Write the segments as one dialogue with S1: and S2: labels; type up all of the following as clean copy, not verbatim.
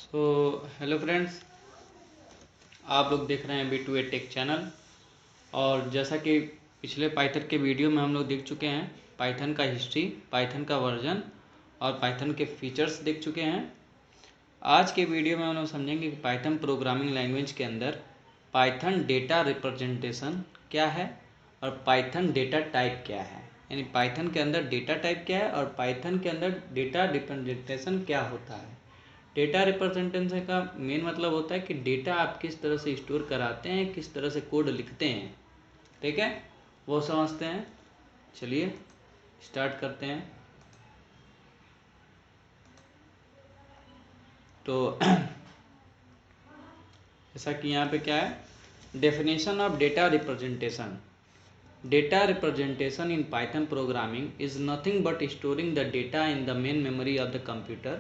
S1: So hello friends, आप लोग देख रहे हैं B2A टेक चैनल। और जैसा कि पिछले पाइथन के वीडियो में हम लोग देख चुके हैं, पाइथन का हिस्ट्री, पाइथन का वर्जन और पाइथन के फीचर्स देख चुके हैं। आज के वीडियो में हम लोग समझेंगे कि पाइथन प्रोग्रामिंग लैंग्वेज के अंदर पाइथन डेटा रिप्रेजेंटेशन क्या है और पाइथन डेटा टाइप क्या है। यानी पाइथन के अंदर डेटा टाइप क्या है और पाइथन के अंदर डेटा रिप्रेजेंटेशन क्या होता है। डेटा रिप्रेजेंटेशन का मेन मतलब होता है कि डेटा आप किस तरह से स्टोर कराते हैं, किस तरह से कोड लिखते हैं, ठीक है, वो समझते हैं। चलिए स्टार्ट करते हैं। तो जैसा कि यहाँ पे क्या है, definition of data representation. Data representation in Python programming is nothing but storing the data in the main memory of the computer.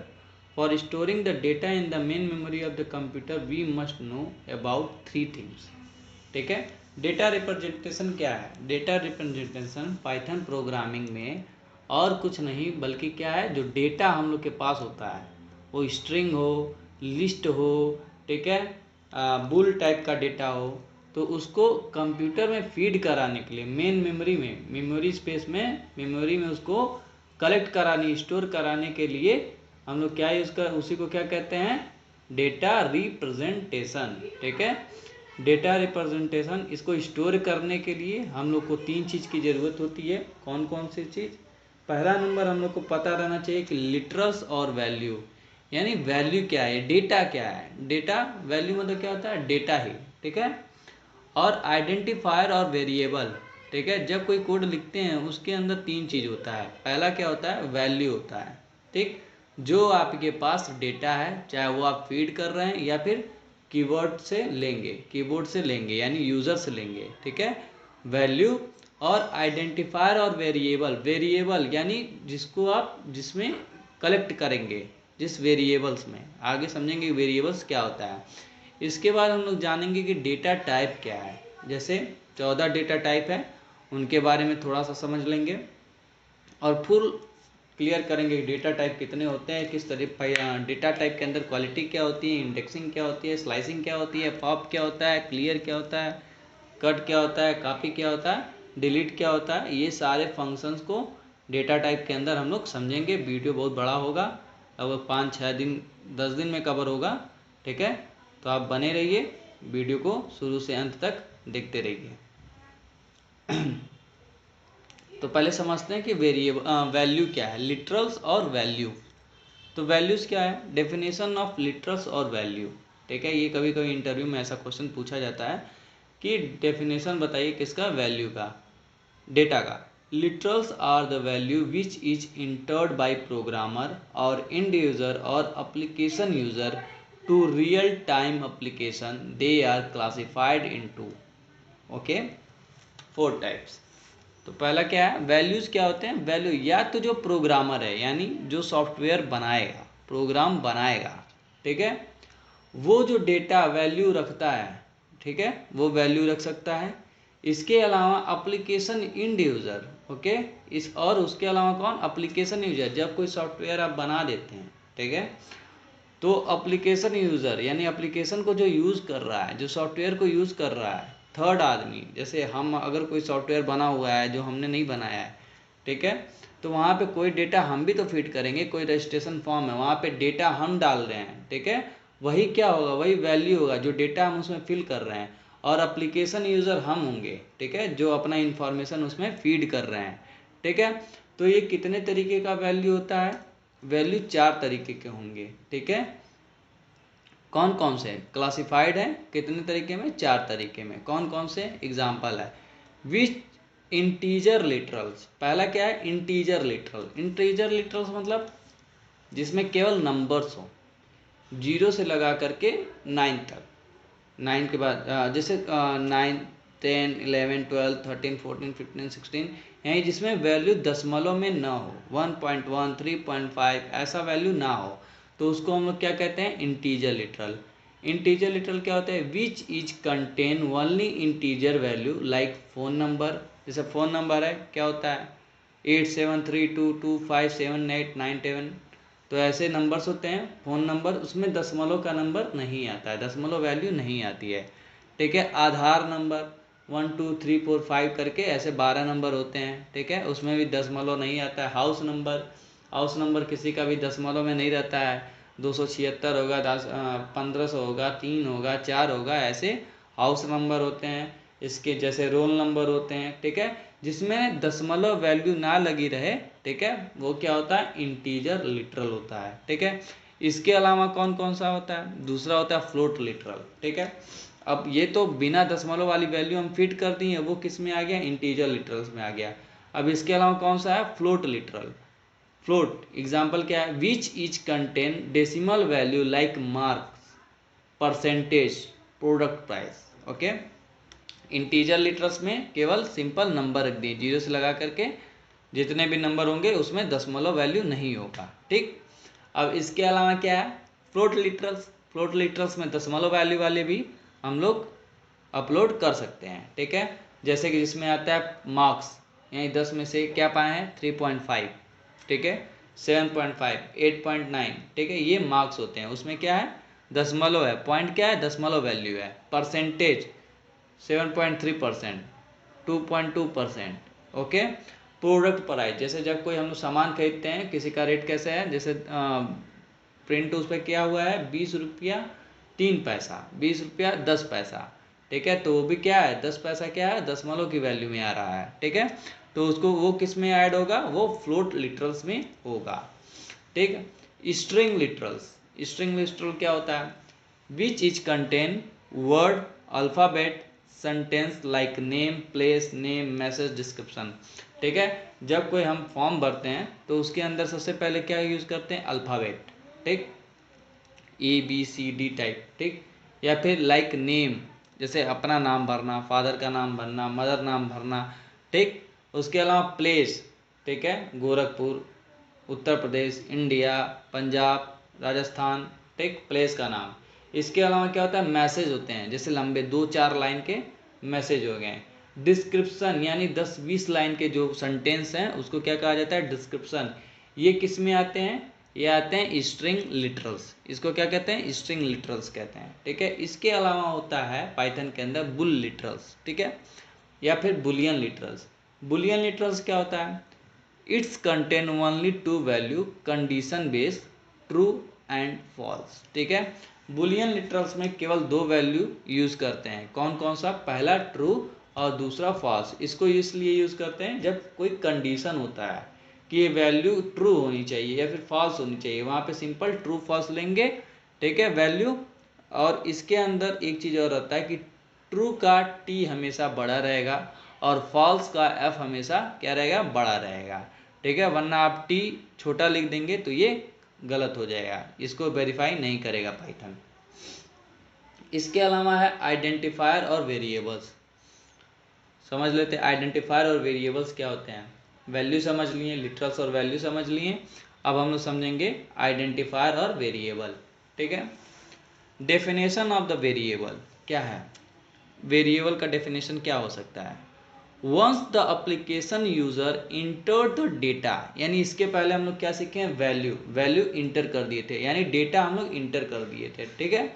S1: For storing the data in the main memory of the computer, we must know about three things. ठीक है, data representation क्या है? Data representation Python programming में और कुछ नहीं बल्कि क्या है, जो डेटा हम लोग के पास होता है वो स्ट्रिंग हो, लिस्ट हो, ठीक है, बुल टाइप का डेटा हो, तो उसको कंप्यूटर में फीड कराने के लिए मेन मेमोरी में, मेमोरी स्पेस में, मेमोरी में उसको कलेक्ट कराने, स्टोर कराने के लिए हम लोग क्या यूज़ कर, उसी को क्या कहते हैं, डेटा रिप्रेजेंटेशन। ठीक है, डेटा रिप्रेजेंटेशन, इसको स्टोर करने के लिए हम लोग को तीन चीज़ की ज़रूरत होती है। कौन कौन सी चीज़? पहला नंबर हम लोग को पता रहना चाहिए कि लिटरल्स और वैल्यू, यानी वैल्यू क्या है, डेटा क्या है। डेटा, वैल्यू मतलब क्या होता है, डेटा ही, ठीक है। और आइडेंटिफायर और वेरिएबल, ठीक है। जब कोई कोड लिखते हैं उसके अंदर तीन चीज़ होता है। पहला क्या होता है, वैल्यू होता है, ठीक, जो आपके पास डेटा है, चाहे वो आप फीड कर रहे हैं या फिर कीवर्ड से लेंगे, कीबोर्ड से लेंगे, यानी यूज़र से लेंगे, ठीक है, वैल्यू। और आइडेंटिफायर और वेरिएबल, वेरिएबल यानी जिसको आप, जिसमें कलेक्ट करेंगे, जिस वेरिएबल्स में, आगे समझेंगे वेरिएबल्स क्या होता है। इसके बाद हम लोग जानेंगे कि डेटा टाइप क्या है। जैसे 14 डेटा टाइप है, उनके बारे में थोड़ा सा समझ लेंगे और फुल क्लियर करेंगे डेटा टाइप कितने होते हैं, किस तरह डेटा टाइप के अंदर क्वालिटी क्या होती है, इंडेक्सिंग क्या होती है, स्लाइसिंग क्या होती है, पॉप क्या होता है, क्लियर क्या होता है, कट क्या होता है, कॉपी क्या होता है, डिलीट क्या होता है। ये सारे फंक्शंस को डेटा टाइप के अंदर हम लोग समझेंगे। वीडियो बहुत बड़ा होगा, अब 5-6 दिन 10 दिन में कवर होगा, ठीक है। तो आप बने रहिए, वीडियो को शुरू से अंत तक देखते रहिए। तो पहले समझते हैं कि वेरिएबल, वैल्यू क्या है, लिटरल्स और वैल्यू। तो वैल्यूज क्या है, डेफिनेशन ऑफ लिटरल्स और वैल्यू, ठीक है। ये कभी कभी इंटरव्यू में ऐसा क्वेश्चन पूछा जाता है कि डेफिनेशन बताइए किसका, वैल्यू का, डेटा का। Literals are the value which is entered by programmer और एंड यूजर और application user to real time application. They are classified into, okay, 4 types. तो पहला क्या है, वैल्यूज क्या होते हैं। वैल्यू या तो जो प्रोग्रामर है, यानी जो सॉफ्टवेयर बनाएगा, प्रोग्राम बनाएगा, ठीक है, वो जो डेटा वैल्यू रखता है, ठीक है, वो वैल्यू रख सकता है। इसके अलावा एप्लीकेशन एंड यूजर, ओके, इस और उसके अलावा कौन, एप्लीकेशन यूजर। जब कोई सॉफ्टवेयर आप बना देते हैं, ठीक है, तो एप्लीकेशन यूज़र यानी एप्लीकेशन को जो यूज़ कर रहा है, जो सॉफ्टवेयर को यूज़ कर रहा है, थर्ड आदमी, जैसे हम, अगर कोई सॉफ्टवेयर बना हुआ है जो हमने नहीं बनाया है, ठीक है, तो वहाँ पे कोई डेटा हम भी तो फीड करेंगे। कोई रजिस्ट्रेशन फॉर्म है, वहाँ पे डेटा हम डाल रहे हैं, ठीक है, वही क्या होगा, वही वैल्यू होगा, जो डेटा हम उसमें फिल कर रहे हैं। और एप्लीकेशन यूज़र हम होंगे, ठीक है, जो अपना इंफॉर्मेशन उसमें फीड कर रहे हैं, ठीक है। तो ये कितने तरीके का वैल्यू होता है, वैल्यू 4 तरीके के होंगे, ठीक है। कौन कौन से क्लासिफाइड है, कितने तरीके में, 4 तरीके में। कौन कौन से, एग्जाम्पल है, विच इंटीजर लिटरल्स। पहला क्या है, इंटीजर लिटरल। इंटीजर लिटरल्स मतलब जिसमें केवल नंबर्स हो, 0 से लगा करके 9 तक। 9 के बाद जैसे 9, 10, 11, 12, 13, 14, 15, 16, यानी जिसमें वैल्यू दशमलव में ना हो, 1.1, 3.5 ऐसा वैल्यू ना हो, तो उसको हम लोग क्या कहते हैं, इंटीजर लिटरल। इंटीजर लिटरल क्या होता है, which is contain only integer value like phone number. जैसे फ़ोन नंबर है, क्या होता है, 8732257897, तो ऐसे नंबर्स होते हैं फ़ोन नंबर, उसमें दशमलव का नंबर नहीं आता है, दशमलव वैल्यू नहीं आती है, ठीक है। आधार नंबर 1 2 3 4 5 करके ऐसे 12 नंबर होते हैं, ठीक है, उसमें भी दशमलव नहीं आता है। हाउस नंबर किसी का भी दशमलव में नहीं रहता है, 276 होगा, 1500 होगा, 3 होगा, 4 होगा, ऐसे हाउस नंबर होते हैं। इसके जैसे रोल नंबर होते हैं, ठीक है, जिसमें दशमलव वैल्यू ना लगी रहे, ठीक है, वो क्या होता है, इंटीजर लिटरल होता है, ठीक है। इसके अलावा कौन कौन सा होता है, दूसरा होता है फ्लोट लिटरल, ठीक है। अब ये तो बिना दशमलव वाली वैल्यू हम फिट कर दी है, वो किस में आ गया, इंटीजर लिटरल्स में आ गया। अब इसके अलावा कौन सा है, फ्लोट लिटरल। फ्लोट एग्जाम्पल क्या है, which is contain decimal value like marks, percentage, product price, okay. Integer literals में केवल सिंपल नंबर रख दिए, जीरो से लगा करके, जितने भी नंबर होंगे उसमें दशमलव वैल्यू नहीं होगा, ठीक। अब इसके अलावा क्या है, फ्लोट लिटरल्स में दशमलव वैल्यू वाले भी हम लोग अपलोड कर सकते हैं, ठीक है। जैसे कि जिसमें आता है मार्क्स, यानी 10 में से क्या पाए हैं, 3.5, ठीक है, 7.5, 8.9, ठीक है, ये मार्क्स होते हैं। उसमें क्या है, दशमलव है, पॉइंट क्या है, दशमलव वैल्यू है। Percentage 7.3%, 2.2%, okay. प्रोडक्ट प्राइस, जैसे जब कोई हम लोग सामान खरीदते हैं, किसी का रेट कैसे है, जैसे प्रिंट उस पर क्या हुआ है, 20 रुपया 3 पैसा, 20 रुपया 10 पैसा, ठीक है, तो वो भी क्या है, 10 पैसा क्या है, दशमलव की वैल्यू में आ रहा है, ठीक है। तो उसको वो किस में ऐड होगा, वो फ्लोट लिटरल्स में होगा, ठीक है। स्ट्रिंग लिटरल क्या होता है, which is contain word, alphabet, sentence like name, place name, message, description, ठीक है। जब कोई हम फॉर्म भरते हैं तो उसके अंदर सबसे पहले क्या यूज़ करते हैं, अल्फ़ाबेट, ठीक, ABCD टाइप, ठीक, या फिर लाइक नेम, जैसे अपना नाम भरना, फादर का नाम भरना, मदर नाम भरना, ठीक। उसके अलावा प्लेस, ठीक है, गोरखपुर, उत्तर प्रदेश, इंडिया, पंजाब, राजस्थान, ठीक, प्लेस का नाम। इसके अलावा क्या होता है, मैसेज होते हैं, जैसे लंबे 2-4 लाइन के मैसेज हो गए। डिस्क्रिप्शन यानी 10-20 लाइन के जो सेंटेंस हैं उसको क्या कहा जाता है, डिस्क्रिप्शन। ये किस में आते हैं, ये आते हैं स्ट्रिंग लिटरल्स, इसको क्या कहते हैं, स्ट्रिंग लिटरल्स कहते हैं, ठीक है। इसके अलावा होता है पाइथन के अंदर बुल लिटरल्स, ठीक है, या फिर बुलियन लिटरल्स। बुलियन लिटरल्स क्या होता है, it's contain only two value, condition based, true and false, ठीक है। बुलियन लिटरल्स में केवल 2 वैल्यू यूज करते हैं, कौन कौन सा, पहला ट्रू और दूसरा फॉल्स। इसको इसलिए यूज करते हैं जब कोई कंडीशन होता है कि ये वैल्यू ट्रू होनी चाहिए या फिर फॉल्स होनी चाहिए, वहाँ पे सिंपल ट्रू फॉल्स लेंगे, ठीक है, वैल्यू। और इसके अंदर एक चीज़ और रहता है कि ट्रू का टी हमेशा बड़ा रहेगा और फॉल्स का एफ हमेशा क्या रहेगा, बड़ा रहेगा, ठीक है, वरना आप टी छोटा लिख देंगे तो ये गलत हो जाएगा, इसको वेरीफाई नहीं करेगा पाइथन। इसके अलावा है आइडेंटिफायर और वेरिएबल्स, समझ लेते हैं आइडेंटिफायर और वेरिएबल्स क्या होते हैं। वैल्यू समझ लिए, लिटरल्स और वैल्यू समझ लिए, अब हम लोग समझेंगे आइडेंटिफायर और वेरिएबल, ठीक है। डेफिनेशन ऑफ द वेरिएबल क्या है, वेरिएबल का डेफिनेशन क्या हो सकता है, once the application user enter the data, यानी इसके पहले हम लोग क्या सीखे हैं, वैल्यू इंटर कर दिए थे, यानी डेटा हम लोग इंटर कर दिए थे, ठीक है।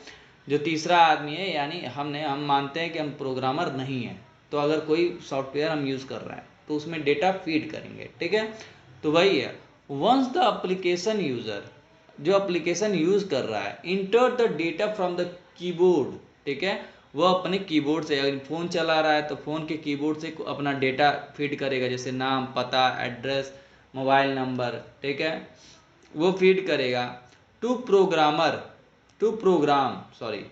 S1: जो तीसरा आदमी है, यानी हम मानते हैं कि हम प्रोग्रामर नहीं है, तो अगर कोई सॉफ्टवेयर हम यूज़ कर रहे हैं तो उसमें डेटा फीड करेंगे, ठीक है। तो वही है, वंस द एप्लीकेशन यूजर, जो एप्लीकेशन यूज कर रहा है, inter the data from the keyboard, ठीक है, वो अपने कीबोर्ड से, अगर फ़ोन चला रहा है तो फ़ोन के कीबोर्ड से अपना डेटा फीड करेगा, जैसे नाम, पता, एड्रेस, मोबाइल नंबर, ठीक है, वो फीड करेगा to program sorry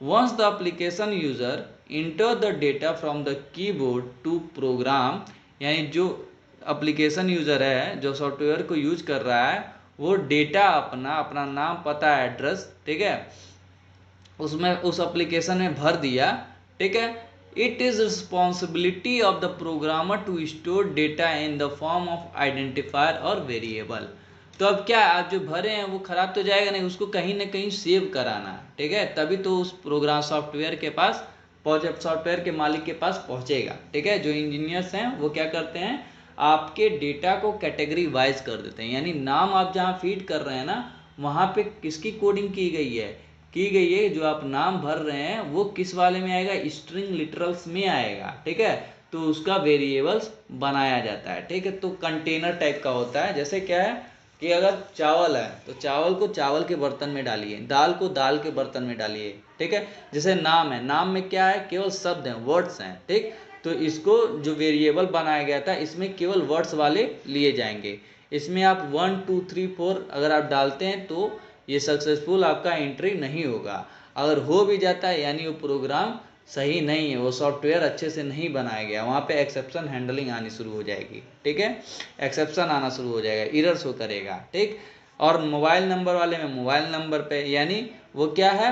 S1: once the application user enter the data from the keyboard to program, यानी जो एप्लीकेशन यूजर है, जो सॉफ्टवेयर को यूज कर रहा है, वो डेटा अपना नाम, पता, एड्रेस, ठीक है, उसमें उस एप्लीकेशन में भर दिया, ठीक है। It is responsibility of the programmer to store data in the form of identifier और वेरिएबल। तो अब क्या, आप जो भरे हैं वो खराब तो जाएगा नहीं, उसको कहीं ना कहीं सेव कराना, ठीक है, तभी तो उस प्रोग्राम सॉफ्टवेयर के पास पहुंचे, सॉफ्टवेयर के मालिक के पास पहुंचेगा, ठीक है। जो इंजीनियर्स हैं वो क्या करते हैं, आपके डेटा को कैटेगरी वाइज कर देते हैं, यानी नाम आप जहाँ फीड कर रहे हैं ना वहाँ पे किसकी कोडिंग की गई है, जो आप नाम भर रहे हैं वो किस वाले में आएगा, स्ट्रिंग लिटरल्स में आएगा, ठीक है। तो उसका वेरिएबल्स बनाया जाता है, ठीक है। तो कंटेनर टाइप का होता है, जैसे क्या है कि अगर चावल है तो चावल को चावल के बर्तन में डालिए, दाल को दाल के बर्तन में डालिए, ठीक है। जैसे नाम है, नाम में क्या है, केवल शब्द हैं, वर्ड्स हैं, ठीक। तो इसको जो वेरिएबल बनाया गया था इसमें केवल वर्ड्स वाले लिए जाएंगे। इसमें आप 1 2 3 4 अगर आप डालते हैं तो ये सक्सेसफुल आपका एंट्री नहीं होगा। अगर हो भी जाता है यानी वो प्रोग्राम सही नहीं है, वो सॉफ्टवेयर अच्छे से नहीं बनाया गया, वहाँ पे एक्सेप्शन हैंडलिंग आनी शुरू हो जाएगी, ठीक है। एक्सेप्शन आना शुरू हो जाएगा, एरर शो करेगा, ठीक। और मोबाइल नंबर वाले में मोबाइल नंबर पे यानी वो क्या है,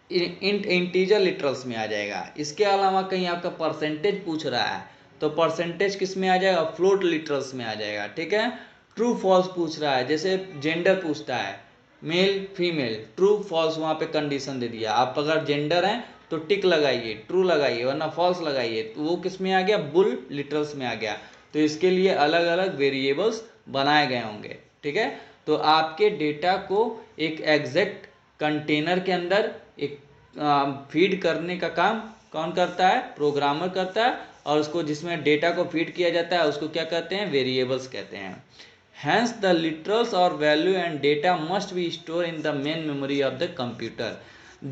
S1: इंटीजर लिटरल्स में आ जाएगा। इसके अलावा कहीं आपका परसेंटेज पूछ रहा है तो परसेंटेज किस में आ जाएगा, फ्लोट लिटरल्स में आ जाएगा, ठीक है। ट्रू फॉल्स पूछ रहा है, जैसे जेंडर पूछता है मेल फीमेल, ट्रू फॉल्स वहाँ पे कंडीशन दे दिया। आप अगर जेंडर हैं तो टिक लगाइए, ट्रू लगाइए, वरना फॉल्स लगाइए, तो वो किस में आ गया, बुल लिटरल्स में आ गया। तो इसके लिए अलग अलग वेरिएबल्स बनाए गए होंगे, ठीक है। तो आपके डेटा को एक एग्जैक्ट कंटेनर के अंदर एक फीड करने का काम कौन करता है, प्रोग्रामर करता है। और उसको जिसमें डेटा को फीड किया जाता है उसको क्या कहते हैं, वेरिएबल्स कहते हैं। Hence the literals or value and data must be stored in the main memory of the computer।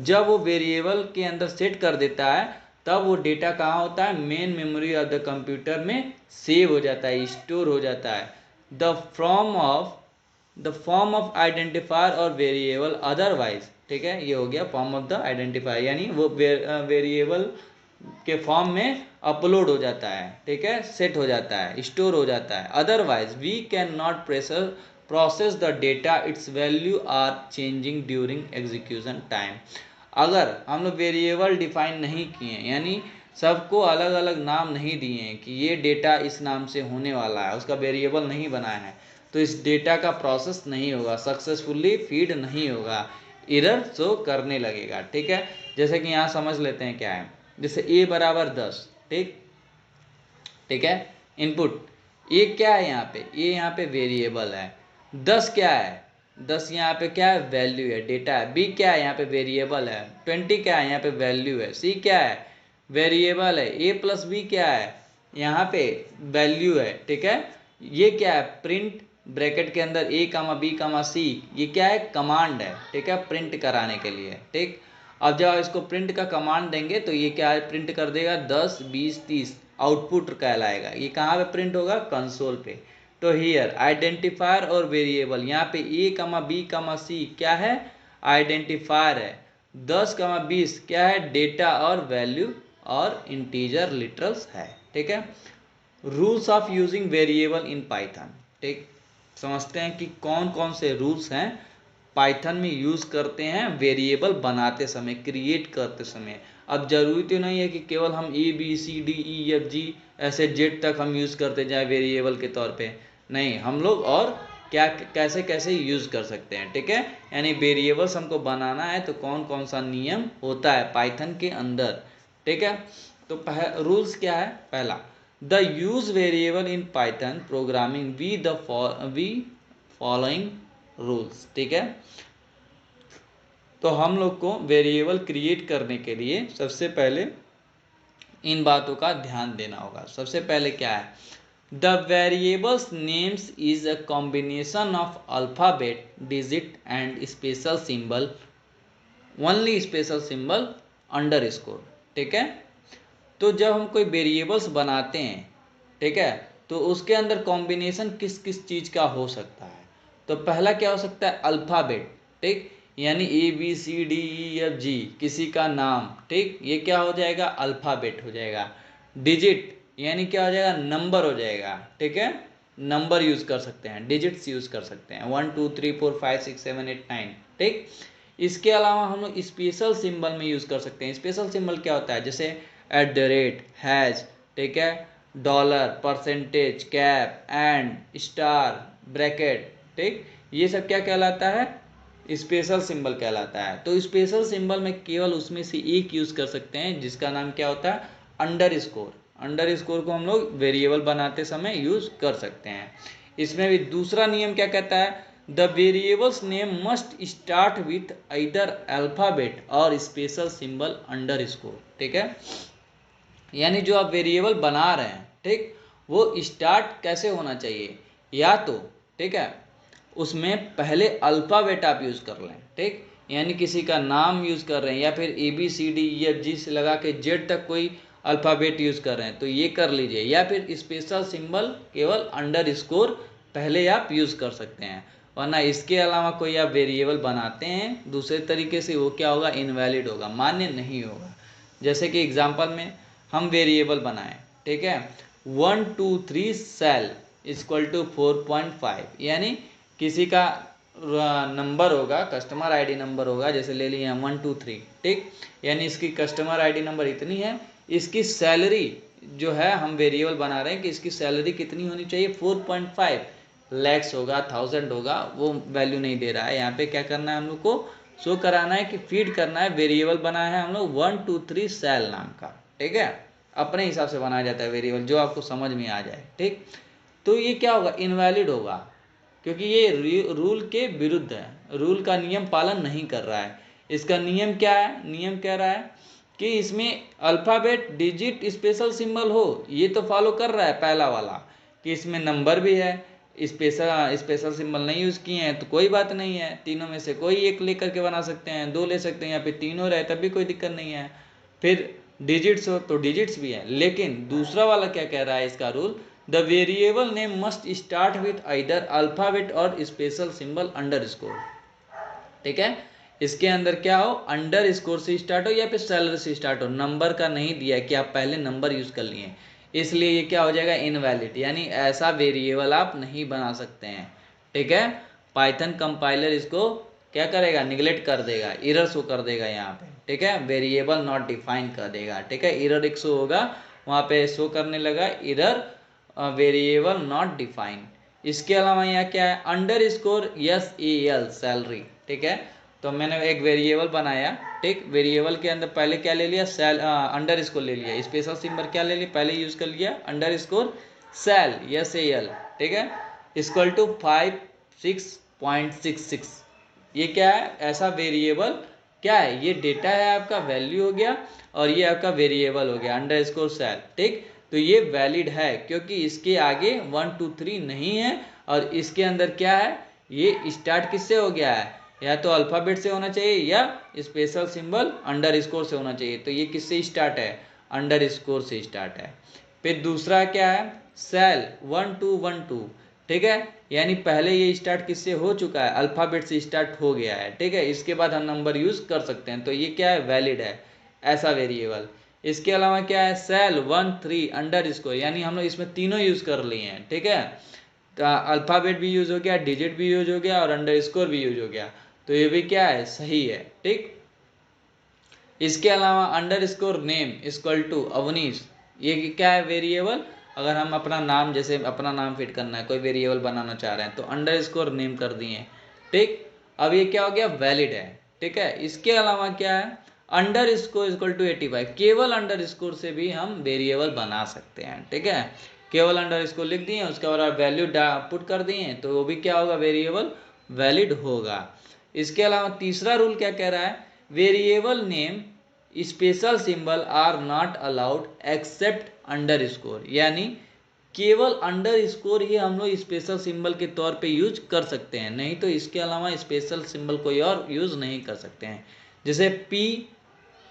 S1: जब वो वेरिएबल के अंदर सेट कर देता है तब वो डेटा कहाँ होता है, main memory of the computer में सेव हो जाता है, स्टोर हो जाता है। द फॉर्म ऑफ आइडेंटिफायर और वेरिएबल अदरवाइज, ठीक है। ये हो गया फॉर्म ऑफ द आइडेंटिफायर, यानी वो वेरिएबल के फॉर्म में अपलोड हो जाता है, ठीक है, सेट हो जाता है, स्टोर हो जाता है। Otherwise we can not process the data, it's value are changing during execution time. अगर हम लोग वेरिएबल डिफाइन नहीं किए, यानी सबको अलग अलग नाम नहीं दिए हैं कि ये डेटा इस नाम से होने वाला है, उसका वेरिएबल नहीं बनाया है, तो इस डेटा का प्रोसेस नहीं होगा, सक्सेसफुली फीड नहीं होगा, एरर शो करने लगेगा, ठीक है। जैसे कि यहाँ समझ लेते हैं क्या है, जैसे a बराबर 10, ठीक है। इनपुट a क्या है, यहाँ पे a यहाँ पे वेरिएबल है, 10 क्या है, 10 यहाँ पे क्या है, वैल्यू है, डेटा है। b क्या है, यहाँ पे वेरिएबल है। 20 क्या है, यहाँ पे वैल्यू है। c क्या है, वेरिएबल है। a प्लस b क्या है, यहाँ पे वैल्यू है, ठीक है। ये क्या है, प्रिंट ब्रैकेट के अंदर a comma b comma c, ये क्या है, कमांड है, ठीक है, प्रिंट कराने के लिए, ठीक। अब जब आप इसको प्रिंट का कमांड देंगे तो ये क्या है, प्रिंट कर देगा 10 20 30, आउटपुट कहलाएगा। ये कहाँ पे प्रिंट होगा, कंसोल पे। तो हियर आइडेंटिफायर और वेरिएबल, यहाँ पे a comma b comma c क्या है, आइडेंटिफायर है। 10 कामा 20 क्या है, डेटा और वैल्यू और इंटीजर लिटरल्स है, ठीक है। Rules of using variable in Python, ठीक। समझते हैं कि कौन कौन से रूल्स हैं पाइथन में यूज़ करते हैं वेरिएबल बनाते समय, क्रिएट करते समय। अब जरूरी तो नहीं है कि केवल हम ABCDEFG ऐसे जेड तक हम यूज़ करते जाए वेरिएबल के तौर पे, नहीं, हम लोग और क्या कैसे कैसे यूज़ कर सकते हैं, ठीक है। यानी वेरिएबल्स हमको बनाना है तो कौन कौन सा नियम होता है पाइथन के अंदर, ठीक है। तो रूल्स क्या है, पहला, the use variable in Python programming we following rules, ठीक है। तो हम लोग को वेरिएबल क्रिएट करने के लिए सबसे पहले इन बातों का ध्यान देना होगा। सबसे पहले क्या है, the variables names is a combination of alphabet digit and special symbol, only special symbol underscore, ठीक है। तो जब हम कोई वेरिएबल्स बनाते हैं, ठीक है, तो उसके अंदर कॉम्बिनेशन किस किस चीज़ का हो सकता है। तो पहला क्या हो सकता है, अल्फ़ाबेट, ठीक, यानी ABCDEFG किसी का नाम, ठीक, ये क्या हो जाएगा, अल्फ़ाबेट हो जाएगा। डिजिट यानी क्या हो जाएगा, नंबर हो जाएगा, ठीक है, नंबर यूज़ कर सकते हैं, डिजिट्स यूज़ कर सकते हैं, 1 2 3 4 5 6 7 8 9, ठीक। इसके अलावा हम लोग स्पेशल सिंबल में यूज़ कर सकते हैं। स्पेशल सिंबल क्या होता है, जैसे @ हैज, ठीक है, dollar, percentage, cap, and, star, bracket, ठीक, ये सब क्या कहलाता है, स्पेशल सिंबल कहलाता है। तो स्पेशल सिंबल में केवल उसमें से एक यूज़ कर सकते हैं जिसका नाम क्या होता है, अंडरस्कोर। अंडर स्कोर को हम लोग वेरिएबल बनाते समय यूज कर सकते हैं। इसमें भी दूसरा नियम क्या कहता है, the variables name must start with either alphabet और स्पेशल सिंबल अंडर स्कोर। ठीक है, यानी जो आप वेरिएबल बना रहे हैं, ठीक, वो स्टार्ट कैसे होना चाहिए, या तो ठीक है उसमें पहले अल्फाबेट आप यूज कर लें, ठीक, यानी किसी का नाम यूज कर रहे हैं या फिर ABCDEFG से लगा के जेड तक कोई अल्फाबेट यूज कर रहे हैं तो ये कर लीजिए, या फिर स्पेशल सिंबल केवल अंडर स्कोर पहले आप यूज कर सकते हैं, वरना इसके अलावा कोई आप वेरिएबल बनाते हैं दूसरे तरीके से वो क्या होगा, इनवैलिड होगा, मान्य नहीं होगा। जैसे कि एग्जाम्पल में हम वेरिएबल बनाएं, ठीक है, 1 2 3 सेल इक्वल टू 4.5, यानी किसी का नंबर होगा, कस्टमर आईडी नंबर होगा, जैसे ले लिए 1 2 3, ठीक, यानी इसकी कस्टमर आईडी नंबर इतनी है, इसकी सैलरी जो है हम वेरिएबल बना रहे हैं कि इसकी सैलरी कितनी होनी चाहिए, 4.5 लैक्स होगा, 1000 होगा, वो वैल्यू नहीं दे रहा है। यहाँ पे क्या करना है, हम लोग को शो कराना है कि फीड करना है, वेरिएबल बनाया है हम लोग 1 2 3 सेल नाम का, ठीक है, अपने हिसाब से बनाया जाता है वेरिएबल, जो आपको समझ में आ जाए, ठीक। तो ये क्या होगा, इनवैलिड होगा, क्योंकि ये रूल के विरुद्ध है, रूल का नियम पालन नहीं कर रहा है। इसका नियम क्या है, नियम कह रहा है कि इसमें अल्फ़ाबेट, डिजिट, स्पेशल सिंबल हो, ये तो फॉलो कर रहा है पहला वाला, कि इसमें नंबर भी है, स्पेशल सिंबल नहीं यूज़ किए हैं तो कोई बात नहीं है, तीनों में से कोई एक लेकर के बना सकते हैं, 2 ले सकते हैं, या फिर तीनों रहे तब भी कोई दिक्कत नहीं है, फिर डिजिट्स हो तो डिजिट्स भी है। लेकिन दूसरा वाला क्या कह रहा है इसका rule, the variable name must start with either alphabet और स्पेशल सिंबल अंडर स्कोर, ठीक है, इसके अंदर क्या हो, अंडर स्कोर से स्टार्ट हो या फिर सैलरी से स्टार्ट हो, नंबर का नहीं दिया है कि आप पहले नंबर यूज कर लिए, इसलिए ये क्या हो जाएगा, इनवैलिड, यानी ऐसा वेरिएबल आप नहीं बना सकते हैं, ठीक है। पाइथन कंपाइलर इसको क्या करेगा, निगलेक्ट कर देगा, एरर शो कर देगा यहाँ पे, ठीक है, वेरिएबल नॉट डिफाइन कर देगा, ठीक है, एरर एक शो होगा, वहाँ पे शो करने लगा एरर वेरिएबल नॉट डिफाइन। इसके अलावा यहाँ क्या है, अंडर स्कोर SAL सैलरी, ठीक है, तो मैंने एक वेरिएबल बनाया, ठीक, वेरिएबल के अंदर पहले क्या ले लिया, सेल अंडर स्कोर ले लिया, स्पेशल सिंबल क्या ले लिया, पहले यूज कर लिया अंडर स्कोर सेल SAL, ठीक है, इक्वल टू 56.66, ये क्या है, ऐसा वेरिएबल क्या है, ये डेटा है आपका, वैल्यू हो गया, और ये आपका वेरिएबल हो गया अंडर स्कोर सेल, ठीक, तो ये वैलिड है क्योंकि इसके आगे 1 2 3 नहीं है, और इसके अंदर क्या है, ये स्टार्ट किससे हो गया है, या तो अल्फ़ाबेट से होना चाहिए या स्पेशल सिंबल अंडर स्कोर से होना चाहिए, तो ये किससे स्टार्ट है, अंडर स्कोर से स्टार्ट है। फिर दूसरा क्या है, सेल 1 2 1 2, ठीक है, यानी पहले ये स्टार्ट किससे हो चुका है, अल्फ़ाबेट से स्टार्ट हो गया है, ठीक है, इसके बाद हम नंबर यूज कर सकते हैं, तो ये क्या है, वैलिड है ऐसा वेरिएबल। इसके अलावा क्या है, सेल 1 3 अंडर स्कोर, यानी हम लोग इसमें तीनों यूज कर लिए हैं, ठीक है, तो अल्फ़ाबेट भी यूज हो गया, डिजिट भी यूज हो गया, और अंडर स्कोर भी यूज हो गया, तो ये भी क्या है, सही है, ठीक। इसके अलावा underscore name equal to Avneesh, ये क्या है, वेरिएबल, अगर हम अपना नाम, जैसे अपना नाम फिट करना है, कोई वेरिएबल बनाना चाह रहे हैं तो अंडर स्कोर नेम कर दिए, ठीक, अब ये क्या हो गया, वैलिड है, ठीक है। इसके अलावा क्या है, अंडर स्कोर इक्वल टू 85, केवल अंडर स्कोर से भी हम वेरिएबल बना सकते हैं, ठीक है, केवल अंडर स्कोर लिख दिए, उसके बाद वैल्यू पुट कर दिए, तो वो भी क्या होगा, वेरिएबल वैलिड होगा। इसके अलावा तीसरा रूल क्या कह रहा है, variable name special symbol are not allowed except underscore, यानी केवल अंडर स्कोर ही हम लोग स्पेशल सिंबल के तौर पे यूज कर सकते हैं, नहीं तो इसके अलावा स्पेशल सिंबल कोई और यूज नहीं कर सकते हैं। जैसे P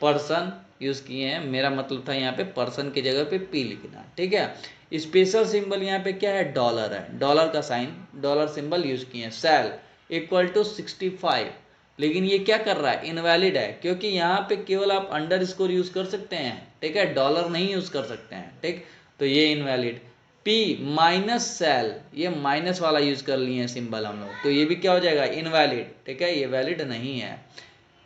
S1: पर्सन यूज किए हैं, मेरा मतलब था यहाँ पे पर्सन की जगह पे P लिखना, ठीक है। स्पेशल सिंबल यहाँ पे क्या है, डॉलर है, डॉलर का साइन, डॉलर सिंबल यूज किए हैं। सेल इक्वल टू 65, लेकिन ये क्या कर रहा है, इनवैलिड है, क्योंकि यहाँ पे केवल आप अंडर स्कोर यूज कर सकते हैं, ठीक है, डॉलर नहीं यूज कर सकते हैं, ठीक, तो ये इनवैलिड। P माइनस सेल, ये माइनस वाला यूज कर लिए हैं सिंबल हम लोग, तो ये भी क्या हो जाएगा, इनवैलिड, ठीक है, ये वैलिड नहीं है।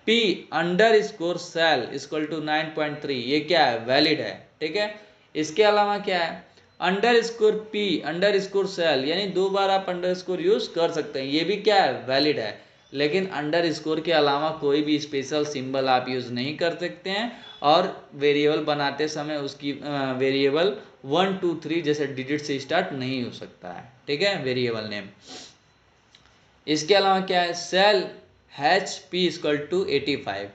S1: P underscore cell equal to 9.3, ये क्या है, वैलिड है, ठीक है। इसके अलावा क्या है, underscore P underscore cell, यानी 2 बार आप अंडर स्कोर यूज कर सकते हैं, ये भी क्या है, वैलिड है। लेकिन अंडरस्कोर के अलावा कोई भी स्पेशल सिंबल आप यूज़ नहीं कर सकते हैं। और वेरिएबल बनाते समय उसकी वेरिएबल 1 2 3 जैसे डिजिट से स्टार्ट नहीं हो सकता है, ठीक है, वेरिएबल नेम। इसके अलावा क्या है, cell hash p equal to 85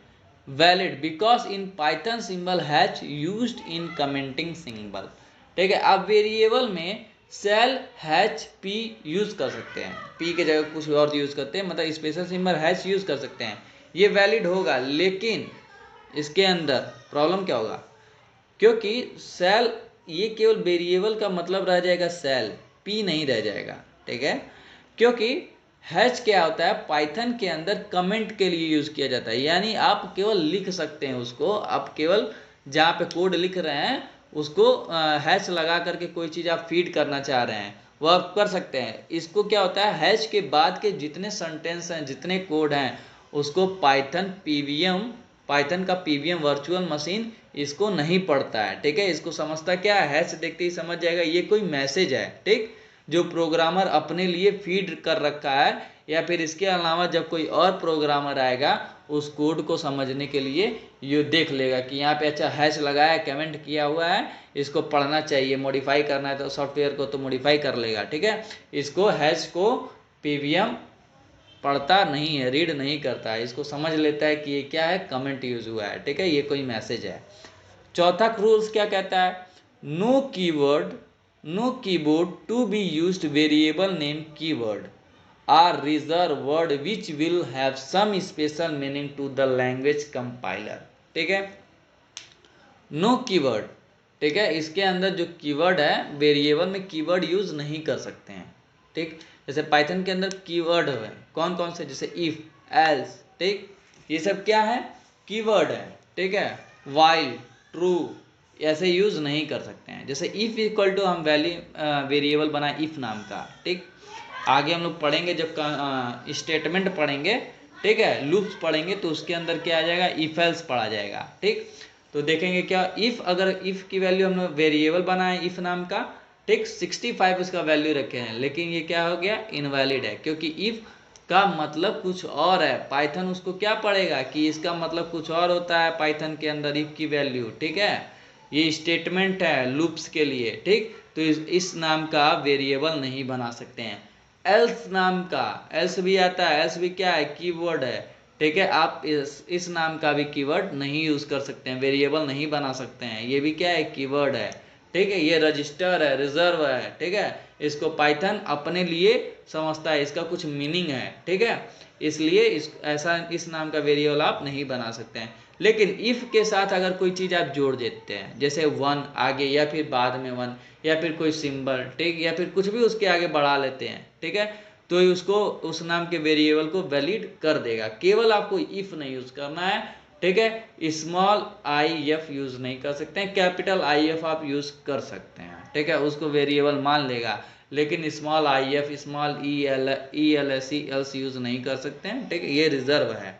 S1: valid because in Python symbol hash used in commenting symbol, ठीक है। अब वेरिएबल में सेल हैच p यूज कर सकते हैं, p के जगह कुछ और यूज करते हैं, मतलब स्पेशल सिंबल हैच यूज कर सकते हैं, ये वैलिड होगा। लेकिन इसके अंदर प्रॉब्लम क्या होगा, क्योंकि सेल ये केवल वेरिएबल का मतलब रह जाएगा सेल, p नहीं रह जाएगा, ठीक है। क्योंकि हैश क्या होता है, पाइथन के अंदर कमेंट के लिए यूज किया जाता है, यानी आप केवल लिख सकते हैं उसको, आप केवल जहाँ पे कोड लिख रहे हैं उसको हैश लगा करके कोई चीज़ आप फीड करना चाह रहे हैं वो आप कर सकते हैं। इसको क्या होता है, हैश के बाद के जितने सेंटेंस हैं, जितने कोड हैं, उसको पाइथन का पीवीएम वर्चुअल मशीन इसको नहीं पढ़ता है, ठीक है। इसको समझता क्या है, हैश देखते ही समझ जाएगा ये कोई मैसेज है, ठीक, जो प्रोग्रामर अपने लिए फीड कर रखा है, या फिर इसके अलावा जब कोई और प्रोग्रामर आएगा उस कोड को समझने के लिए ये देख लेगा कि यहाँ पे अच्छा हैश लगाया है, कमेंट किया हुआ है, इसको पढ़ना चाहिए, मॉडिफाई करना है तो सॉफ्टवेयर को तो मॉडिफाई कर लेगा, ठीक है। इसको हैश को पीवीएम पढ़ता नहीं है, रीड नहीं करता है, इसको समझ लेता है कि ये क्या है, कमेंट यूज हुआ है, ठीक है, ये कोई मैसेज है। चौथा रूल्स क्या कहता है, no keyboard to be used variable name keyword are reserve word which will have some special meaning to the language compiler, ठीक है। नो कीवर्ड, ठीक है, इसके अंदर जो कीवर्ड है, वेरिएबल में कीवर्ड यूज नहीं कर सकते हैं, ठीक। जैसे पाइथन के अंदर कीवर्ड है कौन कौन से, जैसे इफ, एल्स, ठीक, ये सब क्या है, कीवर्ड है, ठीक है। वाइल, ट्रू, ऐसे यूज नहीं कर सकते हैं। जैसे इफ इक्वल टू हम वेरिएबल बनाए इफ नाम का, ठीक, आगे हम लोग पढ़ेंगे जब स्टेटमेंट पढ़ेंगे, ठीक है, लूप्स पढ़ेंगे तो उसके अंदर क्या आ जाएगा, इफ एल्स पढ़ा जाएगा, ठीक। तो देखेंगे क्या, इफ, अगर इफ की वैल्यू हम लोग वेरिएबल बनाए इफ नाम का, ठीक, 65 उसका वैल्यू रखे हैं, लेकिन ये क्या हो गया, इनवैलिड है, क्योंकि इफ का मतलब कुछ और है, पाइथन उसको क्या पढ़ेगा कि इसका मतलब कुछ और होता है पाइथन के अंदर इफ की वैल्यू, ठीक है। ये स्टेटमेंट है लूप्स के लिए, ठीक, तो इस नाम का वेरिएबल नहीं बना सकते हैं। एल्स नाम का, एल्स भी आता है, एल्स भी क्या है, कीवर्ड है, ठीक है। आप इस नाम का भी कीवर्ड नहीं यूज कर सकते हैं, वेरिएबल नहीं बना सकते हैं, ये भी क्या है, कीवर्ड है, ठीक है। ये रजिस्टर है, रिजर्व है, ठीक है, इसको पाइथन अपने लिए समझता है, इसका कुछ मीनिंग है, ठीक है, इसलिए इस नाम का वेरिएबल आप नहीं बना सकते हैं। लेकिन इफ के साथ अगर कोई चीज आप जोड़ देते हैं, जैसे 1 आगे या फिर बाद में 1 या फिर कोई सिंबल, ठीक, या फिर कुछ भी उसके आगे बढ़ा लेते हैं, ठीक है, तो उसको उस नाम के वेरिएबल को वैलिड कर देगा। केवल आपको इफ नहीं यूज करना है, ठीक है। स्मॉल आई एफ यूज नहीं कर सकते हैं, कैपिटल आई एफ आप यूज कर सकते हैं, ठीक है, उसको वेरिएबल मान लेगा, लेकिन small I F, small E L S else use नहीं कर सकते हैं, ठीक है, ये रिजर्व है,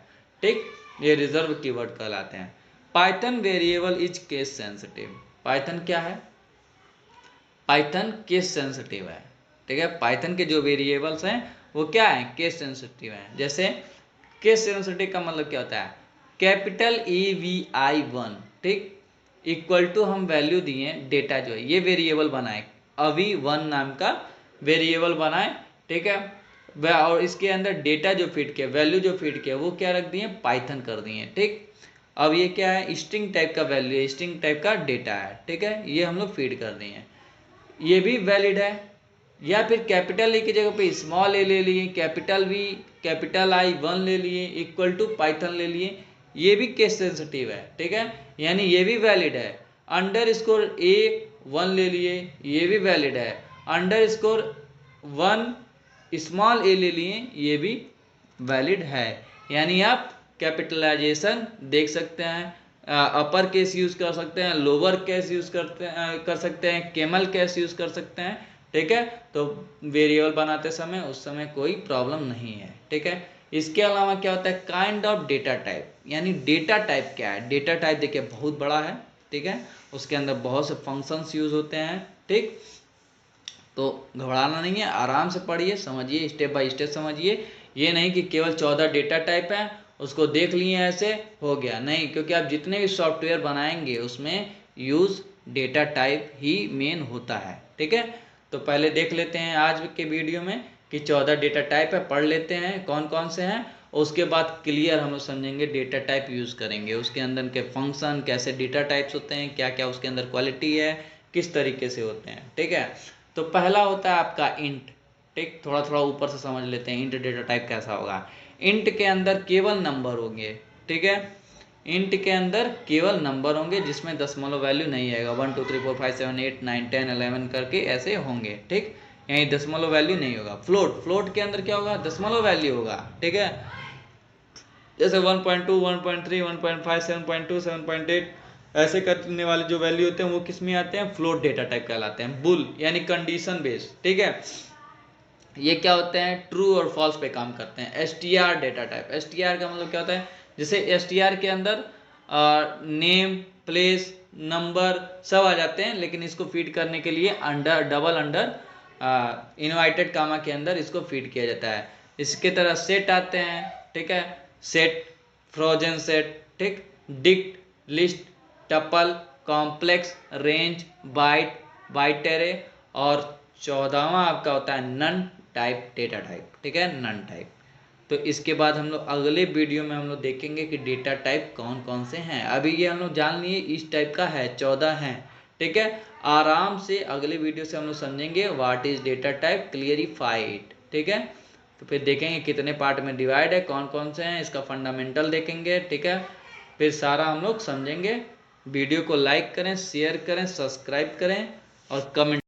S1: ठीक, ये रिजर्व कीवर्ड कहलाते हैं। Python variable is case sensitive, Python क्या है, पाइथन केस सेंसिटिव है, ठीक है। पाइथन के जो वेरिएबल्स हैं वो क्या है, केस सेंसिटिव हैं। जैसे केस सेंसिटिव का मतलब क्या होता है, कैपिटल EVI1, ठीक, इक्वल टू हम वैल्यू दिए डेटा जो है, ये वेरिएबल बनाए, अभी 1 नाम का वेरिएबल बनाए, ठीक है, और इसके अंदर डेटा जो फीड किया, वैल्यू जो फीड किया, वो क्या रख दिए, पाइथन कर दिए, ठीक। अब ये क्या है, स्ट्रिंग टाइप का वैल्यू है, स्ट्रिंग टाइप का डेटा है, ठीक है, ये हम लोग फीड कर दिए, ये भी वैलिड है। या फिर कैपिटल ए की जगह पे स्मॉल ए ले लिए, कैपिटल वी, कैपिटल आई 1 ले लिए, इक्वल टू पाइथन ले लिए, ये भी केस सेंसिटिव है, ठीक है, यानी ये भी वैलिड है। अंडरस्कोर A1 ले लिए, ये भी वैलिड है। अंडरस्कोर 1 स्मॉल ए ले लिए, ये भी वैलिड है। यानी आप कैपिटलाइजेशन देख सकते हैं, अपर केस यूज कर सकते हैं, लोअर केस यूज कर सकते हैं, कैमल केस यूज कर सकते हैं, ठीक है। तो वेरिएबल बनाते समय उस समय कोई प्रॉब्लम नहीं है, ठीक है। इसके अलावा क्या होता है, काइंड ऑफ डेटा टाइप, यानी डेटा टाइप क्या है, डेटा टाइप देखिए बहुत बड़ा है, ठीक है, उसके अंदर बहुत से फंक्शंस यूज होते हैं, ठीक। तो घबराना नहीं है, आराम से पढ़िए, समझिए, स्टेप बाय स्टेप समझिए। ये नहीं कि केवल 14 डेटा टाइप है, उसको देख लिए ऐसे हो गया, नहीं, क्योंकि आप जितने भी सॉफ्टवेयर बनाएंगे उसमें यूज डेटा टाइप ही मेन होता है। ठीक है, तो पहले देख लेते हैं आज के वीडियो में कि 14 डेटा टाइप है, पढ़ लेते हैं कौन कौन से हैं, और उसके बाद क्लियर हम लोग समझेंगे डेटा टाइप यूज़ करेंगे, उसके अंदर के फंक्शन, कैसे डेटा टाइप्स होते हैं, क्या क्या उसके अंदर क्वालिटी है, किस तरीके से होते हैं। ठीक है, तो पहला होता है आपका इंट। ठीक, थोड़ा थोड़ा ऊपर से समझ लेते हैं इंट डेटा टाइप कैसा होगा। इंट के अंदर केवल नंबर होंगे। ठीक है, इंट के अंदर केवल नंबर होंगे जिसमें दशमलव वैल्यू नहीं आएगा। 1 2 3 4 5 7 8 9 10 11 करके ऐसे होंगे। ठीक, यहीं दशमलव वैल्यू नहीं होगा। फ्लोट, फ्लोट के अंदर क्या होगा, दशमलव वैल्यू होगा। ठीक है, जैसे 1.2 1.3 1.5 7.2 7.8 ऐसे करने वाले जो वैल्यू होते हैं वो किस में आते हैं, फ्लोट डेटा टाइप कहलाते हैं। बुल यानी कंडीशन बेस्ड। ठीक है, ये क्या होते हैं, ट्रू और फॉल्स पे काम करते हैं। एसटीआर डेटा टाइप, एसटीआर का मतलब क्या होता है, जैसे एसटीआर के अंदर नेम, प्लेस, नंबर सब आ जाते हैं, लेकिन इसको फीड करने के लिए अंडर, डबल अंडर इनवाइटेड कामा के अंदर इसको फीड किया जाता है। इसके तरह सेट आते हैं। ठीक है, सेट, फ्रोजन सेट, ठीक, dict, list, tuple, complex, range, byte, bytearray, और 14वां आपका होता है नन टाइप डेटा टाइप। ठीक है, नन टाइप। तो इसके बाद हम लोग अगले वीडियो में हम लोग देखेंगे कि डेटा टाइप कौन कौन से हैं। अभी ये हम लोग जान लिए इस टाइप का है, 14 हैं। ठीक है, आराम से अगले वीडियो से हम लोग समझेंगे what is data type, clarified. ठीक है, तो फिर देखेंगे कितने पार्ट में डिवाइड है, कौन कौन से हैं, इसका फंडामेंटल देखेंगे। ठीक है, फिर सारा हम लोग समझेंगे। वीडियो को लाइक करें, शेयर करें, सब्सक्राइब करें और कमेंट